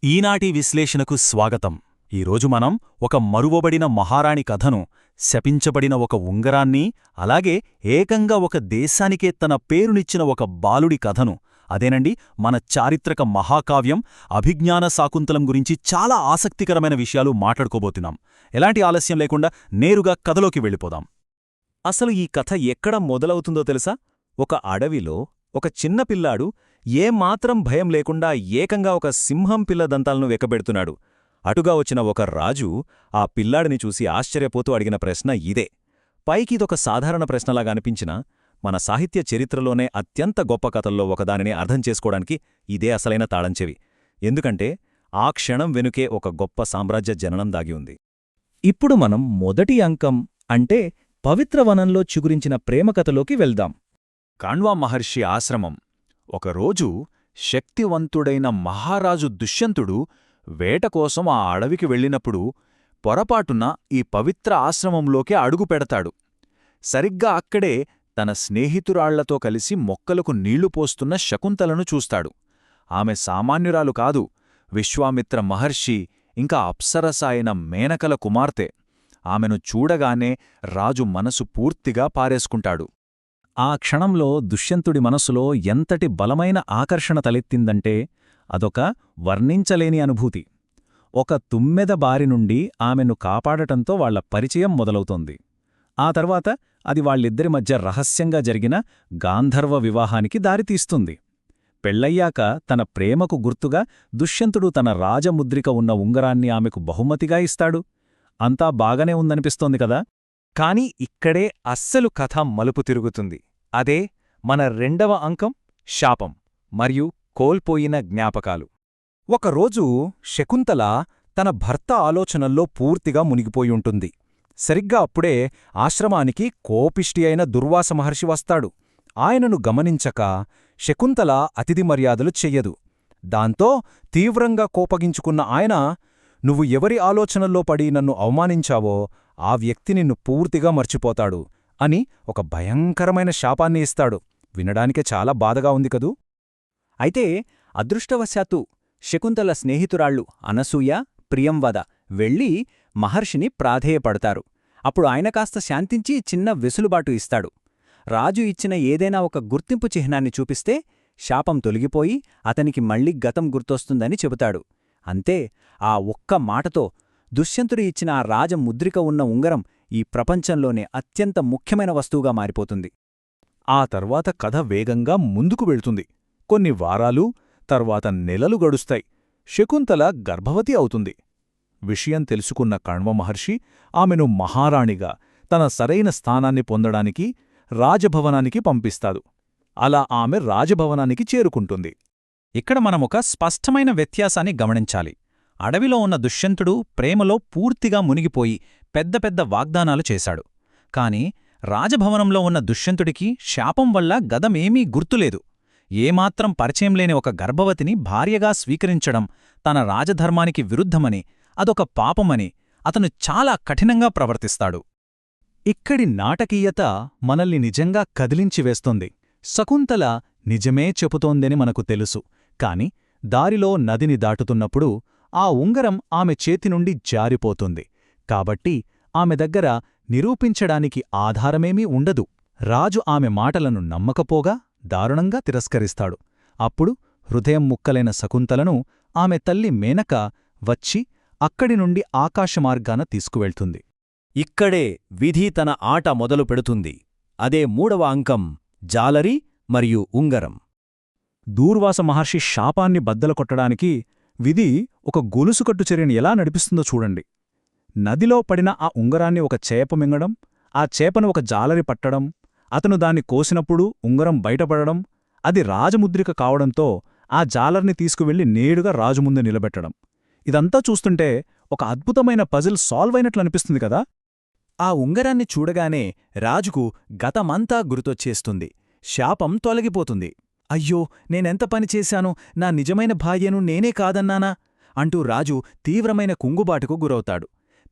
ఈనాటి విశ్లేషణకు స్వాగతం. ఈరోజు మనం ఒక మరువబడిన మహారాణి కథను, శపించబడిన ఒక ఉంగరాన్ని, అలాగే ఏకంగా ఒక దేశానికే తన పేరునిచ్చిన ఒక బాలుడి కథను, అదేనండి మన చారిత్రక మహాకావ్యం అభిజ్ఞాన శాకుంతలం గురించి చాలా ఆసక్తికరమైన విషయాలు మాట్లాడుకోబోతున్నాం. ఎలాంటి ఆలస్యం లేకుండా నేరుగా కథలోకి వెళ్ళిపోదాం. అసలు ఈ కథ ఎక్కడ మొదలవుతుందో తెలుసా? ఒక అడవిలో ఒక చిన్న పిల్లాడు ఏమాత్రం భయం లేకుండా ఏకంగా ఒక సింహం పిల్ల దంతాలను వెక్కబెడుతున్నాడు. అటుగా వచ్చిన ఒక రాజు ఆ పిల్లాడిని చూసి ఆశ్చర్యపోతూ అడిగిన ప్రశ్న ఇదే. పైకి ఇదొక సాధారణ ప్రశ్నలాగా అనిపించినా మన సాహిత్య చరిత్రలోనే అత్యంత గొప్ప కథల్లో ఒకదానిని అర్థం చేసుకోవడానికి ఇదే అసలైన తాళంచెవి. ఎందుకంటే ఆ క్షణం వెనుకే ఒక గొప్ప సామ్రాజ్య జననం దాగి ఉంది. ఇప్పుడు మనం మొదటి అంకం అంటే పవిత్ర వనంలో చిగురించిన ప్రేమకథలోకి వెళ్దాం. కాణ్వా మహర్షి ఆశ్రమం. ఒకరోజు శక్తివంతుడైన మహారాజు దుష్యంతుడు వేటకోసం ఆ అడవికి వెళ్ళినప్పుడు పొరపాటున ఈ పవిత్ర ఆశ్రమంలోకే అడుగుపెడతాడు. సరిగ్గా అక్కడే తన స్నేహితురాళ్లతో కలిసి మొక్కలకు నీళ్లు పోస్తున్న శకుంతలను చూస్తాడు. ఆమె సామాన్యురాలు కాదు, విశ్వామిత్ర మహర్షి ఇంకా అప్సరస అయిన మేనకల కుమార్తె. ఆమెను చూడగానే రాజు మనసు పూర్తిగా పారేసుకుంటాడు. ఆ క్షణంలో దుష్యంతుడి మనసులో ఎంతటి బలమైన ఆకర్షణ తలెత్తిందంటే అదొక వర్ణించలేని అనుభూతి. ఒక తుమ్మెద బారి నుండి ఆమెను కాపాడటంతో వాళ్ల పరిచయం మొదలవుతోంది. ఆ తర్వాత అది వాళ్ళిద్దరి మధ్య రహస్యంగా జరిగిన గాంధర్వ వివాహానికి దారితీస్తుంది. పెళ్లయ్యాక తన ప్రేమకు గుర్తుగా దుష్యంతుడు తన రాజముద్రిక ఉన్న ఉంగరాన్ని ఆమెకు బహుమతిగా ఇస్తాడు. అంతా బాగానే ఉందనిపిస్తోంది కదా. కాని ఇక్కడే అస్సలు కథ మలుపు తిరుగుతుంది. అదే మన రెండవ అంకం, శాపం మరియు కోల్పోయిన జ్ఞాపకాలు. ఒకరోజు శకుంతల తన భర్త ఆలోచనల్లో పూర్తిగా మునిగిపోయుంటుంది. సరిగ్గా అప్పుడే ఆశ్రమానికి కోపిష్టి అయిన దుర్వాస మహర్షి వస్తాడు. ఆయనను గమనించక శకుంతల అతిథి మర్యాదలు చెయ్యదు. దాంతో తీవ్రంగా కోపగించుకున్న ఆయన, నువ్వు ఎవరి ఆలోచనల్లో పడి నన్ను అవమానించావో ఆ వ్యక్తి నిన్ను పూర్తిగా మర్చిపోతాడు అని ఒక భయంకరమైన శాపాన్ని ఇస్తాడు. వినడానికే చాలా బాధగా ఉంది కదూ. అయితే అదృష్టవశాత్తు శకుంతల స్నేహితురాళ్లు అనసూయ, ప్రియంవద వెళ్ళి మహర్షిని ప్రాధేయపడతారు. అప్పుడు ఆయన కాస్త శాంతించి చిన్న వెసులుబాటు ఇస్తాడు. రాజు ఇచ్చిన ఏదైనా ఒక గుర్తింపు చిహ్నాన్ని చూపిస్తే శాపం తొలగిపోయి అతనికి మళ్లీ గతం గుర్తొస్తుందని చెబుతాడు. అంతే, ఆ ఒక్క మాటతో దుష్యంతుడు ఇచ్చిన ఆ రాజముద్రిక ఉన్న ఉంగరం ఈ ప్రపంచంలోనే అత్యంత ముఖ్యమైన వస్తువుగా మారిపోతుంది. ఆ తర్వాత కథ వేగంగా ముందుకు వెళ్తుంది. కొన్ని వారాలు, తర్వాత నెలలు గడుస్తాయి. శకుంతల గర్భవతి అవుతుంది. విషయం తెలుసుకున్న కణ్వ మహర్షి ఆమెను మహారాణిగా తన సరైన స్థానాన్ని పొందడానికి రాజభవనానికి పంపిస్తాడు. అలా ఆమె రాజభవనానికి చేరుకుంటుంది. ఇక్కడ మనమొక స్పష్టమైన వ్యత్యాసాన్ని గమనించాలి. అడవిలో ఉన్న దుష్యంతుడు ప్రేమలో పూర్తిగా మునిగిపోయి పెద్ద పెద్ద వాగ్దానాలు చేశాడు. కాని రాజభవనంలో ఉన్న దుష్యంతుడికి శాపం వల్ల గదమేమీ గుర్తులేదు. ఏమాత్రం పరిచయం లేని ఒక గర్భవతిని భార్యగా స్వీకరించడం తన రాజధర్మానికి విరుద్ధమని, అదొక పాపమని అతను చాలా కఠినంగా ప్రవర్తిస్తాడు. ఇక్కడి నాటకీయత మనల్ని నిజంగా కదిలించివేస్తోంది. శకుంతల నిజమే చెబుతోందని మనకు తెలుసు. కాని దారిలో నదిని దాటుతున్నప్పుడు ఆ ఉంగరం ఆమె చేతినుండి జారిపోతుంది. కాబట్టి ఆమె దగ్గర నిరూపించడానికి ఆధారమేమీ ఉండదు. రాజు ఆమె మాటలను నమ్మకపోగా దారుణంగా తిరస్కరిస్తాడు. అప్పుడు హృదయం ముక్కలైన శకుంతలను ఆమె తల్లి మేనక వచ్చి అక్కడి నుండి ఆకాశమార్గాన తీసుకువెళ్తుంది. ఇక్కడే విధి తన ఆట మొదలు పెడుతుంది. అదే మూడవ అంకం, జాలరి మరియు ఉంగరం. దూర్వాస మహర్షి శాపాన్ని బద్దలకొట్టడానికి విధి ఒక గొలుసుకట్టు చర్యను ఎలా నడిపిస్తుందో చూడండి. నదిలో పడిన ఆ ఉంగరాన్ని ఒక చేప మింగడం, ఆ చేపను ఒక జాలరి పట్టడం, అతను దాన్ని కోసినప్పుడు ఉంగరం బయటపడడం, అది రాజముద్రిక కావడంతో ఆ జాలర్ని తీసుకువెళ్లి నేరుగా రాజుముందు నిలబెట్టడం. ఇదంతా చూస్తుంటే ఒక అద్భుతమైన పజిల్ సాల్వ్ అయినట్లనిపిస్తుంది కదా. ఆ ఉంగరాన్ని చూడగానే రాజుకు గతమంతా గుర్తొచ్చేస్తుంది. శాపం తొలగిపోతుంది. అయ్యో, నేనెంత పనిచేశాను, నా నిజమైన భార్యను నేనే కాదన్నానా అంటూ రాజు తీవ్రమైన కుంగుబాటుకు గురవుతాడు.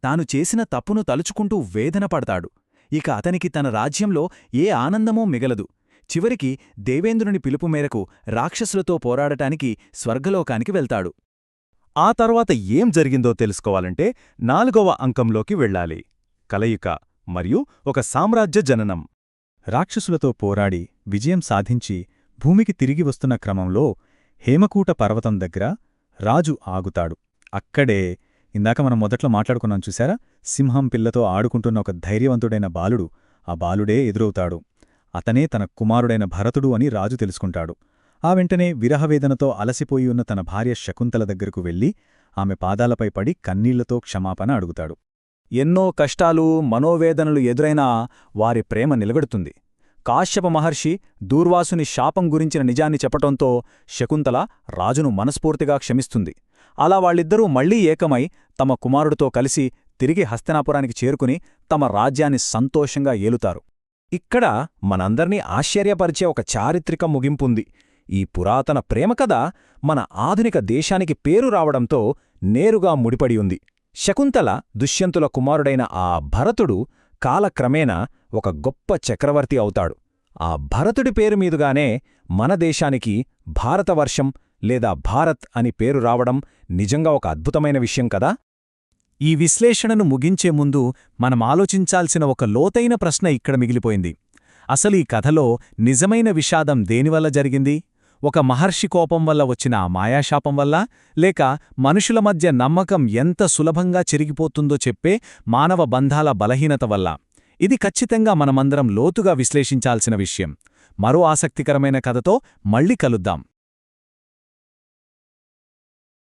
తాను చేసిన తప్పును తలుచుకుంటూ వేదన పడతాడు. ఇక అతనికి తన రాజ్యంలో ఏ ఆనందమూ మిగలదు. చివరికి దేవేంద్రుని పిలుపు మేరకు రాక్షసులతో పోరాడటానికి స్వర్గలోకానికి వెళ్తాడు. ఆ తర్వాత ఏం జరిగిందో తెలుసుకోవాలంటే 4వ అంకంలోకి వెళ్ళాలి. కలయిక మరియు ఒక సామ్రాజ్య జననం. రాక్షసులతో పోరాడి విజయం సాధించి భూమికి తిరిగి వస్తున్న క్రమంలో హేమకూట పర్వతం దగ్గర రాజు ఆగుతాడు. అక్కడే ఇందాక మనం మొదట్లో మాట్లాడుకున్నాం చూశారా, సింహం పిల్లతో ఆడుకుంటున్న ఒక ధైర్యవంతుడైన బాలుడు, ఆ బాలుడే ఎదురవుతాడు. అతనే తన కుమారుడైన భరతుడు అని రాజు తెలుసుకుంటాడు. ఆ వెంటనే విరహవేదనతో అలసిపోయి ఉన్న తన భార్య శకుంతల దగ్గరకు వెళ్లి ఆమె పాదాలపై పడి కన్నీళ్లతో క్షమాపణ అడుగుతాడు. ఎన్నో కష్టాలు, మనోవేదనలు ఎదురైనా వారి ప్రేమ నిలబెడుతుంది. కాశ్యప మహర్షి దూర్వాసుని శాపం గురించిన నిజాన్ని చెప్పటంతో శకుంతల రాజును మనస్ఫూర్తిగా క్షమిస్తుంది. అలా వాళ్ళిద్దరూ మళ్లీ ఏకమై తమ కుమారుడితో కలిసి తిరిగి హస్తినాపురానికి చేరుకుని తమ రాజ్యాన్ని సంతోషంగా ఏలుతారు. ఇక్కడ మనందర్నీ ఆశ్చర్యపరిచే ఒక చారిత్రక ముగింపుంది. ఈ పురాతన ప్రేమకథ మన ఆధునిక దేశానికి పేరు రావడంతో నేరుగా ముడిపడి ఉంది. శకుంతల దుష్యంతుల కుమారుడైన ఆ భరతుడు కాలక్రమేణా ఒక గొప్ప చక్రవర్తి అవుతాడు. ఆ భరతుడి పేరు మీదుగానే మన దేశానికి భారతవర్షం లేదా భారత్ అని పేరు రావడం నిజంగా ఒక అద్భుతమైన విషయం కదా. ఈ విశ్లేషణను ముగించే ముందు మనం ఆలోచించాల్సిన ఒక లోతైన ప్రశ్న ఇక్కడ మిగిలిపోయింది. అసలు ఈ కథలో నిజమైన విషాదం దేనివల్ల జరిగింది? ఒక మహర్షి కోపం వల్ల వచ్చిన ఆ మాయాశాపం వల్ల, లేక మనుషుల మధ్య నమ్మకం ఎంత సులభంగా చెరిగిపోతుందో చెప్పే మానవ బంధాల బలహీనత వల్ల? ఇది ఖచ్చితంగా మనమందరం లోతుగా విశ్లేషించాల్సిన విషయం. మరో ఆసక్తికరమైన కథతో మళ్ళీ కలుద్దాం.